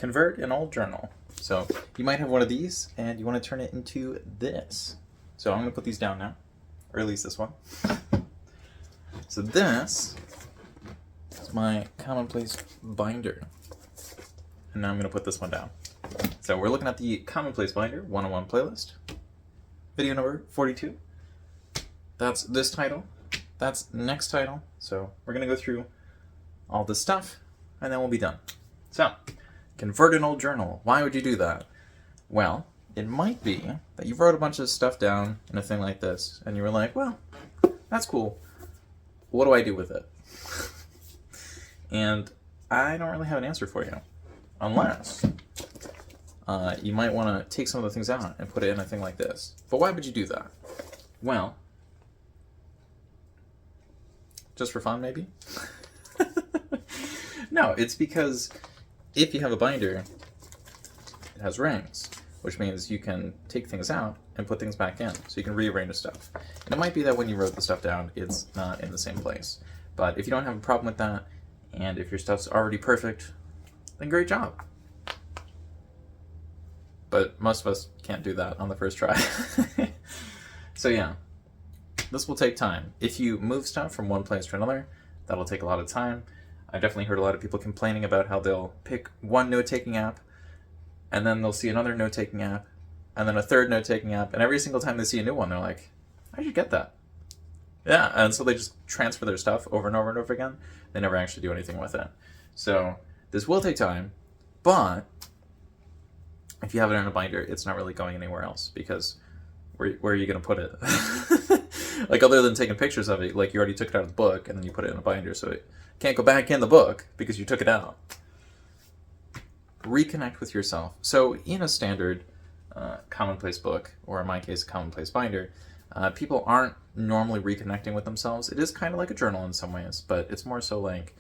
convert an old journal. So you might have one of these and you want to turn it into this. So I'm going to put these down now, or at least this one. So this is my Commonplace Binder. And now I'm going to put this one down. So we're looking at the Commonplace Binder 101 playlist. Video number 42. That's this title. That's next title. So we're going to go through all this stuff and then we'll be done. So, convert an old journal. Why would you do that? Well, it might be that you wrote a bunch of stuff down in a thing like this and you were like, well, that's cool. What do I do with it? And I don't really have an answer for you. Unless you might want to take some of the things out and put it in a thing like this. But why would you do that? Well, just for fun, maybe? No, it's because if you have a binder, it has rings, which means you can take things out and put things back in, so you can rearrange stuff. And it might be that when you wrote the stuff down, it's not in the same place. But if you don't have a problem with that, and if your stuff's already perfect, then great job. But most of us can't do that on the first try. So yeah, this will take time. If you move stuff from one place to another, that'll take a lot of time. I've definitely heard a lot of people complaining about how they'll pick one note-taking app, and then they'll see another note-taking app, and then a third note-taking app, and every single time they see a new one, they're like, I should get that. Yeah, and so they just transfer their stuff over and over and over again. They never actually do anything with it. So this will take time, but if you have it in a binder, it's not really going anywhere else, because where are you going to put it? Like, other than taking pictures of it, like, you already took it out of the book, and then you put it in a binder, so it can't go back in the book because you took it out. Reconnect with yourself. So in a standard commonplace book, or in my case, a commonplace binder, people aren't normally reconnecting with themselves. It is kind of like a journal in some ways, but it's more so like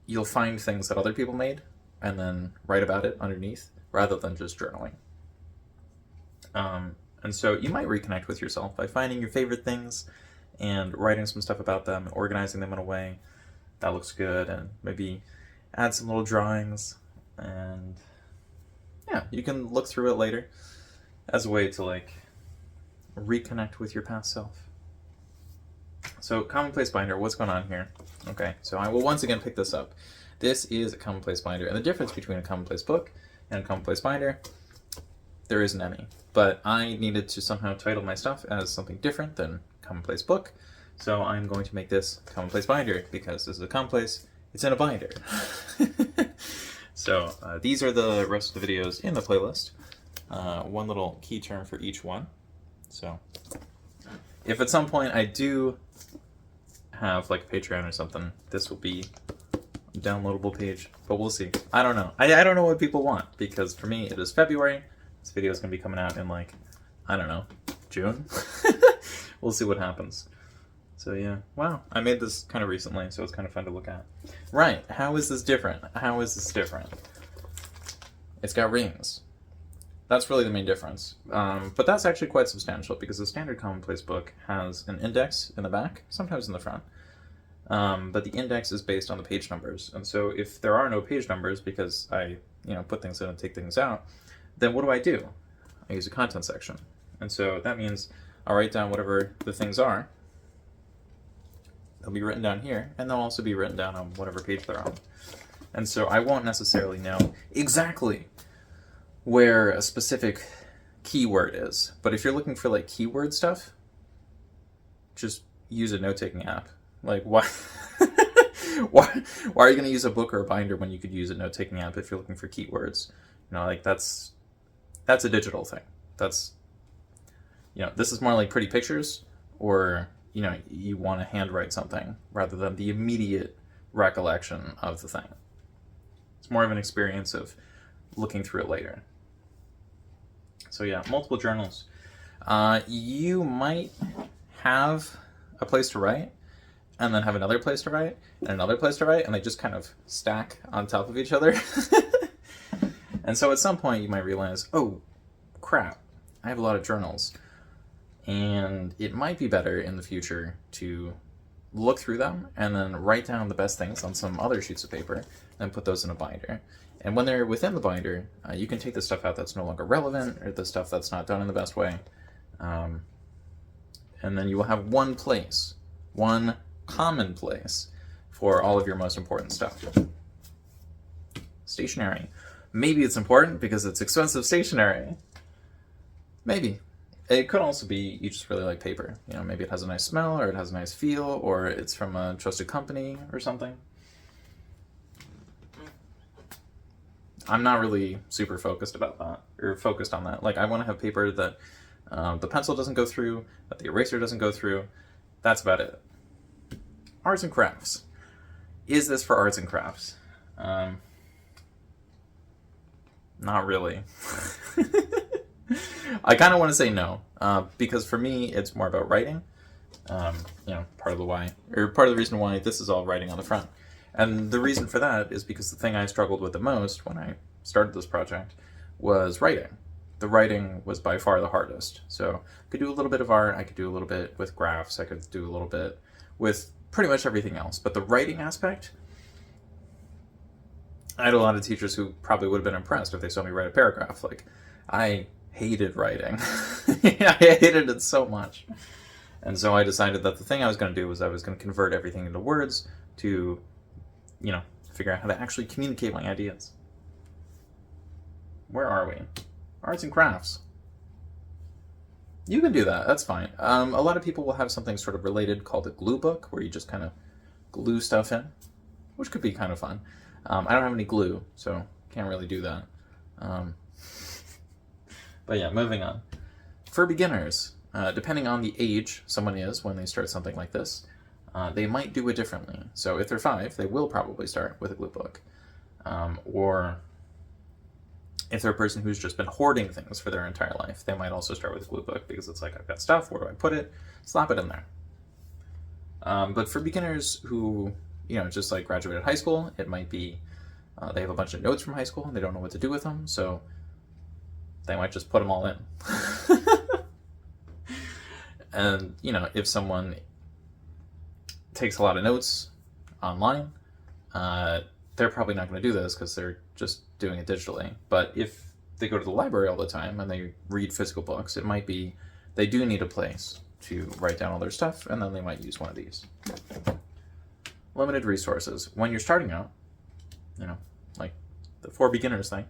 you'll find things that other people made and then write about it underneath, rather than just journaling. And so you might reconnect with yourself by finding your favorite things and writing some stuff about them, organizing them in a way that looks good, and maybe add some little drawings. And yeah, you can look through it later as a way to like reconnect with your past self. So Commonplace Binder, what's going on here? Okay, so I will once again pick this up. This is a Commonplace Binder, and the difference between a Commonplace book and a Commonplace Binder, there isn't any. But I needed to somehow title my stuff as something different than Commonplace Book, so I'm going to make this Commonplace Binder, because this is a commonplace, it's in a binder. So these are the rest of the videos in the playlist. One little key term for each one. So if at some point I do have like a Patreon or something, this will be a downloadable page, but we'll see. I don't know. I don't know what people want, because for me it is February. This video is going to be coming out in like, I don't know, June? We'll see what happens. So yeah, wow, I made this kind of recently, so it's kind of fun to look at. Right, how is this different? How is this different? It's got rings. That's really the main difference. But that's actually quite substantial, because the standard Commonplace book has an index in the back, sometimes in the front. But the index is based on the page numbers. And so if there are no page numbers, because I put things in and take things out, then what do? I use a content section. And so that means I'll write down whatever the things are. They'll be written down here, and they'll also be written down on whatever page they're on. And so I won't necessarily know exactly where a specific keyword is. But if you're looking for like keyword stuff, just use a note-taking app. Like, why? why are you going to use a book or a binder when you could use a note-taking app if you're looking for keywords? Like that's a digital thing. That's, this is more like pretty pictures, or, you want to handwrite something rather than the immediate recollection of the thing. It's more of an experience of looking through it later. So yeah, multiple journals. You might have a place to write, and then have another place to write, and another place to write, and they just kind of stack on top of each other. And so at some point you might realize, oh, crap, I have a lot of journals. And it might be better in the future to look through them and then write down the best things on some other sheets of paper and put those in a binder. And when they're within the binder, you can take the stuff out that's no longer relevant or the stuff that's not done in the best way. And then you will have one place, one common place for all of your most important stuff. Stationery. Maybe it's important because it's expensive stationery. Maybe. It could also be you just really like paper. You know, maybe it has a nice smell, or it has a nice feel, or it's from a trusted company or something. I'm not really super focused about that, or focused on that. Like, I want to have paper that the pencil doesn't go through, that the eraser doesn't go through. That's about it. Arts and crafts. Is this for arts and crafts? Not really. I kind of want to say no, because for me, it's more about writing. You know, part of the reason why this is all writing on the front. And the reason for that is because the thing I struggled with the most when I started this project was writing. The writing was by far the hardest. So I could do a little bit of art, I could do a little bit with graphs, I could do a little bit with pretty much everything else. But the writing aspect, I had a lot of teachers who probably would have been impressed if they saw me write a paragraph. Like, I hated writing. I hated it so much. And so I decided that the thing I was going to do was I was going to convert everything into words to, you know, figure out how to actually communicate my ideas. Where are we? Arts and crafts. You can do that. That's fine. A lot of people will have something sort of related called a glue book, where you just kind of glue stuff in, which could be kind of fun. I don't have any glue, so can't really do that. But yeah, moving on. For beginners, depending on the age someone is when they start something like this, they might do it differently. So if they're 5, they will probably start with a glue book. Or if they're a person who's just been hoarding things for their entire life, they might also start with a glue book because it's like, I've got stuff, where do I put it? Slap it in there. But for beginners who, you know, just like graduated high school, it might be they have a bunch of notes from high school and they don't know what to do with them, so they might just put them all in. And, you know, if someone takes a lot of notes online, they're probably not going to do this because they're just doing it digitally. But if they go to the library all the time and they read physical books, it might be they do need a place to write down all their stuff, and then they might use one of these. Limited resources. When you're starting out, you know, like the for beginners thing,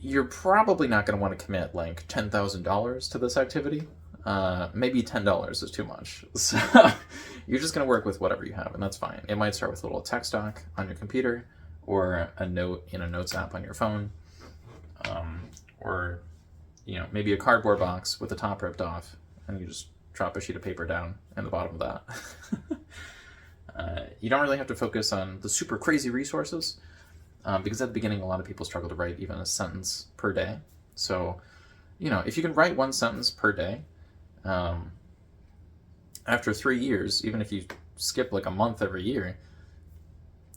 you're probably not going to want to commit like $10,000 to this activity. Maybe $10 is too much. So you're just going to work with whatever you have, and that's fine. It might start with a little text doc on your computer, or a note in a notes app on your phone, or, you know, maybe a cardboard box with the top ripped off, and you just drop a sheet of paper down in the bottom of that. You don't really have to focus on the super crazy resources, because at the beginning a lot of people struggle to write even a sentence per day. So, you know, if you can write one sentence per day, after 3 years, even if you skip like a month every year,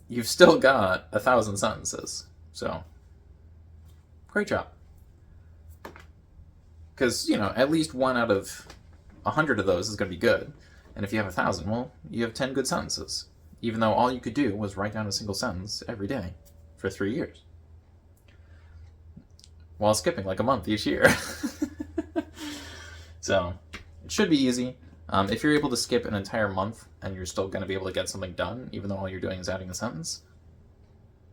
you've still got 1,000 sentences. So, great job. Because, you know, at least 1 out of 100 of those is going to be good. And if you have 1,000, well, you have 10 good sentences. Even though all you could do was write down a single sentence every day for 3 years. While skipping like a month each year. So, it should be easy. If you're able to skip an entire month and you're still going to be able to get something done, even though all you're doing is adding a sentence,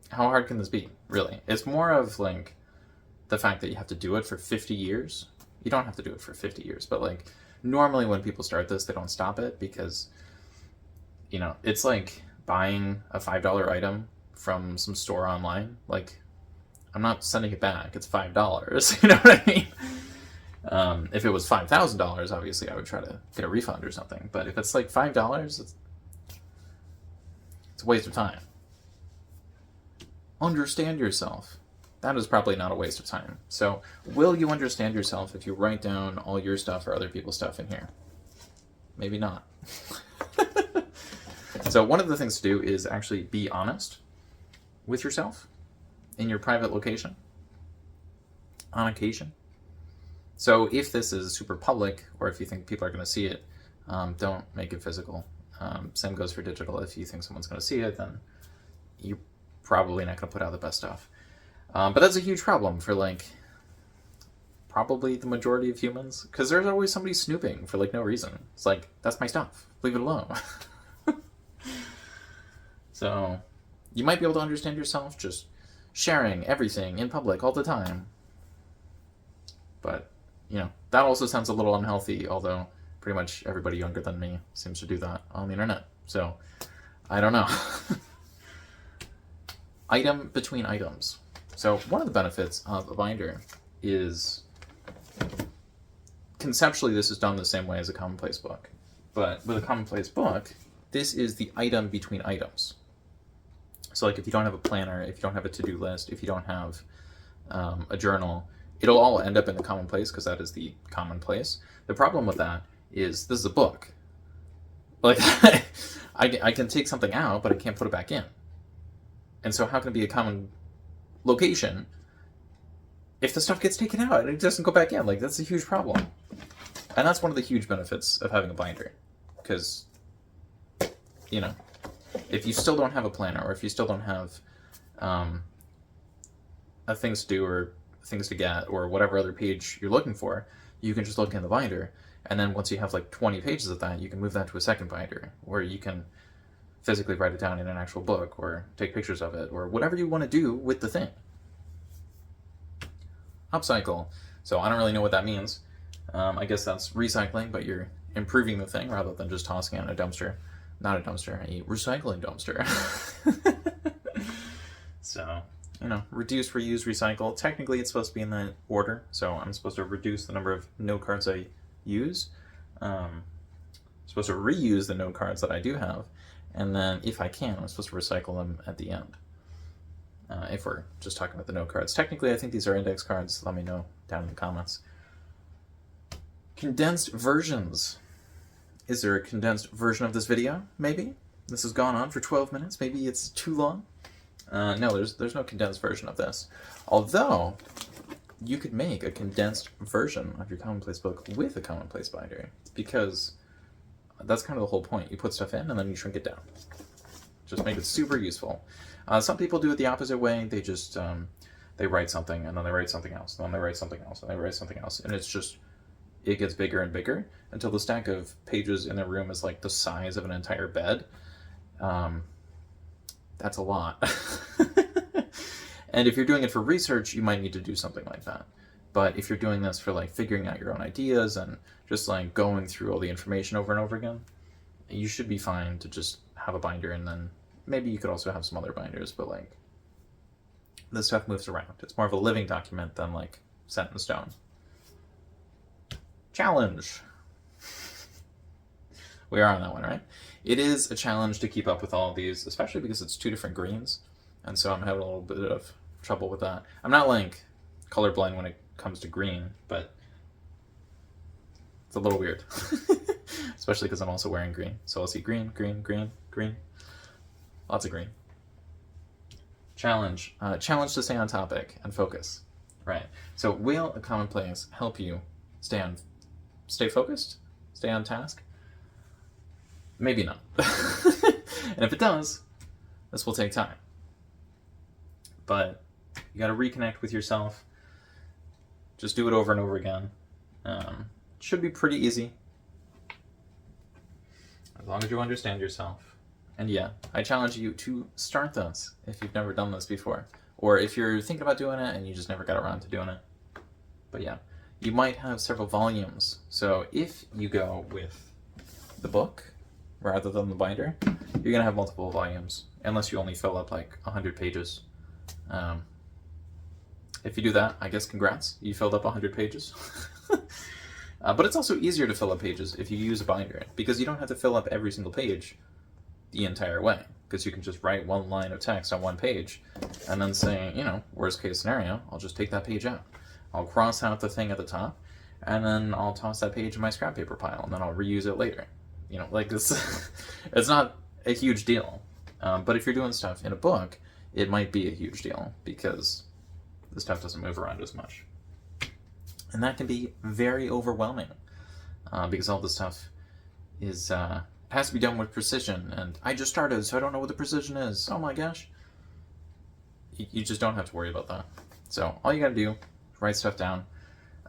how hard can this be, really? It's more of like the fact that you have to do it for 50 years. You don't have to do it for 50 years, but like normally when people start this, they don't stop it because, you know, it's like buying a $5 item from some store online. Like, I'm not sending it back. It's $5. You know what I mean? If it was $5,000, obviously I would try to get a refund or something. But if it's like $5, it's a waste of time. Understand yourself. That is probably not a waste of time. So, will you understand yourself if you write down all your stuff or other people's stuff in here? Maybe not. So, one of the things to do is actually be honest with yourself in your private location on occasion. So if this is super public, or if you think people are going to see it, Don't make it physical. Same goes for digital. If you think someone's going to see it, then you're probably not going to put out the best stuff. But that's a huge problem for, like, probably the majority of humans, because there's always somebody snooping for, like, no reason. It's like, that's my stuff. Leave it alone. So, you might be able to understand yourself just sharing everything in public all the time. But, you know, that also sounds a little unhealthy, although pretty much everybody younger than me seems to do that on the internet. So, I don't know. Item between items. So, one of the benefits of a binder is, conceptually, this is done the same way as a Commonplace book. But with a Commonplace book, this is the item between items. So, like, if you don't have a planner, if you don't have a to-do list, if you don't have a journal, it'll all end up in the Commonplace, because that is the Commonplace. The problem with that is this is a book. Like, I can take something out, but I can't put it back in. And so how can it be a common location if the stuff gets taken out and it doesn't go back in? Like, that's a huge problem. And that's one of the huge benefits of having a binder. Because, you know, if you still don't have a planner, or if you still don't have a things to do or things to get or whatever other page you're looking for, you can just look in the binder. And then once you have like 20 pages of that, you can move that to a second binder, where you can physically write it down in an actual book or take pictures of it or whatever you want to do with the thing. Upcycle. So I don't really know what that means. I guess that's recycling, but you're improving the thing rather than just tossing it in a dumpster. Not a dumpster, a recycling dumpster. So, you know, reduce, reuse, recycle. Technically, it's supposed to be in that order, so I'm supposed to reduce the number of note cards I use. I'm supposed to reuse the note cards that I do have, and then, if I can, I'm supposed to recycle them at the end. If we're just talking about the note cards. Technically, I think these are index cards. Let me know down in the comments. Condensed versions. Is there a condensed version of this video? Maybe? This has gone on for 12 minutes. Maybe it's too long? No, there's no condensed version of this. Although, you could make a condensed version of your Commonplace book with a Commonplace binder, because that's kind of the whole point. You put stuff in and then you shrink it down. Just make it super useful. Some people do it the opposite way. They just, they write something, and then they write something else, and then they write something else, and they write something else, and it's just, it gets bigger and bigger until the stack of pages in the room is like the size of an entire bed. That's a lot. And if you're doing it for research, you might need to do something like that. But if you're doing this for like figuring out your own ideas and just like going through all the information over and over again, you should be fine to just have a binder, and then maybe you could also have some other binders, but like, this stuff moves around. It's more of a living document than like set in stone. Challenge. We are on that one, right? It is a challenge to keep up with all of these, especially because it's two different greens, and so I'm having a little bit of trouble with that. I'm not like colorblind when it comes to green, but it's a little weird. Especially because I'm also wearing green. So I'll see green, green, green, green. Lots of green. Challenge. Challenge to stay on topic and focus. Right. So will a Commonplace help you stay focused? Stay on task? Maybe not. And if it does, this will take time. But you got to reconnect with yourself. Just do it over and over again. Should be pretty easy, as long as you understand yourself. And yeah, I challenge you to start this if you've never done this before, or if you're thinking about doing it and you just never got around to doing it. But yeah, you might have several volumes. So if you go with the book rather than the binder, you're gonna have multiple volumes, unless you only fill up like 100 pages. If you do that, I guess congrats, you filled up 100 pages. But it's also easier to fill up pages if you use a binder, because you don't have to fill up every single page the entire way, because you can just write one line of text on one page and then say, you know, worst case scenario, I'll just take that page out. I'll cross out the thing at the top, and then I'll toss that page in my scrap paper pile, and then I'll reuse it later. You know, like this, it's not a huge deal. But if you're doing stuff in a book, it might be a huge deal, because the stuff doesn't move around as much. And that can be very overwhelming, because all the stuff is it has to be done with precision, and I just started, so I don't know what the precision is. Oh my gosh. You just don't have to worry about that. So all you gotta do is write stuff down.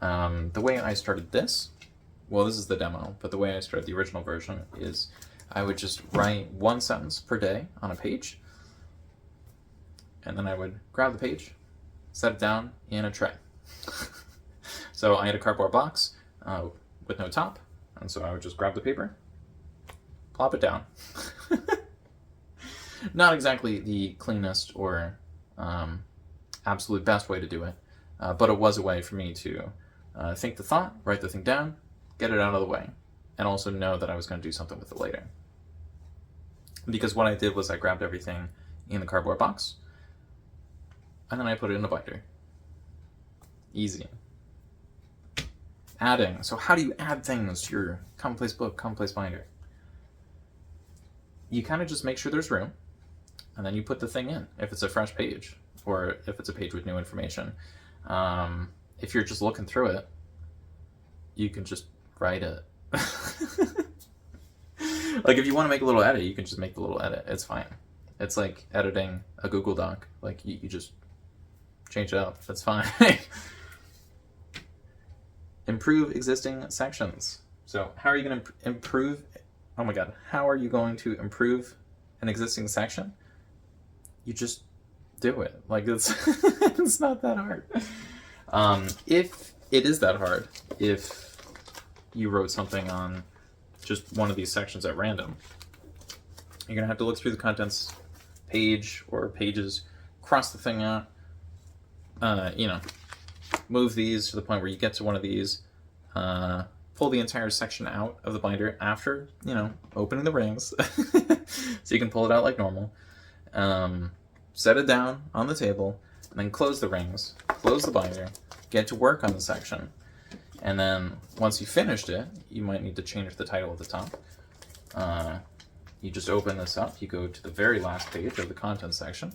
The way I started this, well, this is the demo, but the way I started the original version is I would just write one sentence per day on a page, and then I would grab the page, set it down in a tray. So I had a cardboard box with no top, and so I would just grab the paper, plop it down. Not exactly the cleanest or absolute best way to do it, but it was a way for me to think the thought, write the thing down, get it out of the way, and also know that I was going to do something with it later. Because what I did was I grabbed everything in the cardboard box, and then I put it in a binder. Easy. Adding. So how do you add things to your Commonplace book, Commonplace Binder? You kind of just make sure there's room, and then you put the thing in, if it's a fresh page, or if it's a page with new information. If you're just looking through it, you can just write it. Like, if you want to make a little edit, you can just make the little edit. It's fine. It's like editing a Google Doc. Like, you just change it up. That's fine. Improve existing sections. So how are you going to improve? Oh my God. How are you going to improve an existing section? You just do it. Like, it's it's not that hard. If it is that hard, if you wrote something on just one of these sections at random, you're gonna have to look through the contents page or pages, cross the thing out, you know, move these to the point where you get to one of these, pull the entire section out of the binder after, you know, opening the rings, so you can pull it out like normal. Set it down on the table, and then close the rings, close the binder, get to work on the section. And then once you finished it, you might need to change the title at the top. You just open this up, you go to the very last page of the content section,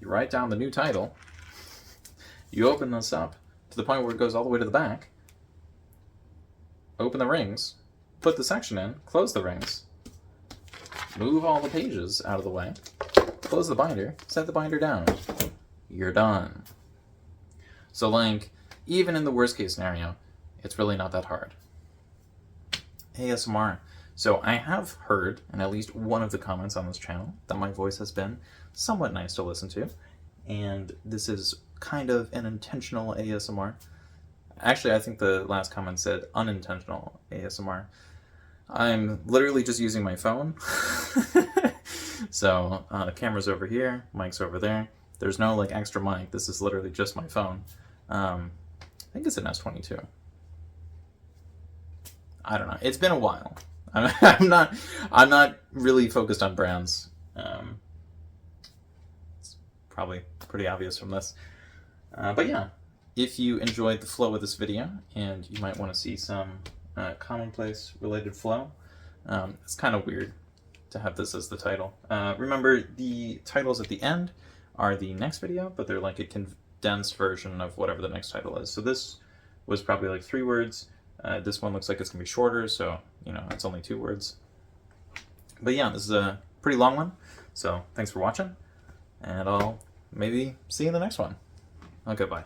you write down the new title, you open this up to the point where it goes all the way to the back, open the rings, put the section in, close the rings, move all the pages out of the way, close the binder, set the binder down. You're done. So, like, even in the worst case scenario, it's really not that hard. ASMR. So I have heard in at least one of the comments on this channel that my voice has been somewhat nice to listen to, and this is kind of an intentional ASMR. Actually, I think the last comment said unintentional ASMR. I'm literally just using my phone. So the camera's over here, mic's over there. There's no like extra mic. This is literally just my phone. I think it's an S22. I don't know. It's been a while. I'm not really focused on brands. It's probably pretty obvious from this. But yeah, if you enjoyed the flow of this video and you might want to see some Commonplace related flow, it's kind of weird to have this as the title. Remember, the titles at the end are the next video, but they're like a condensed version of whatever the next title is. So this was probably like 3 words. This one looks like it's gonna be shorter, so you know it's only 2 words. But yeah, this is a pretty long one. So thanks for watching, and I'll maybe see you in the next one. Okay, bye.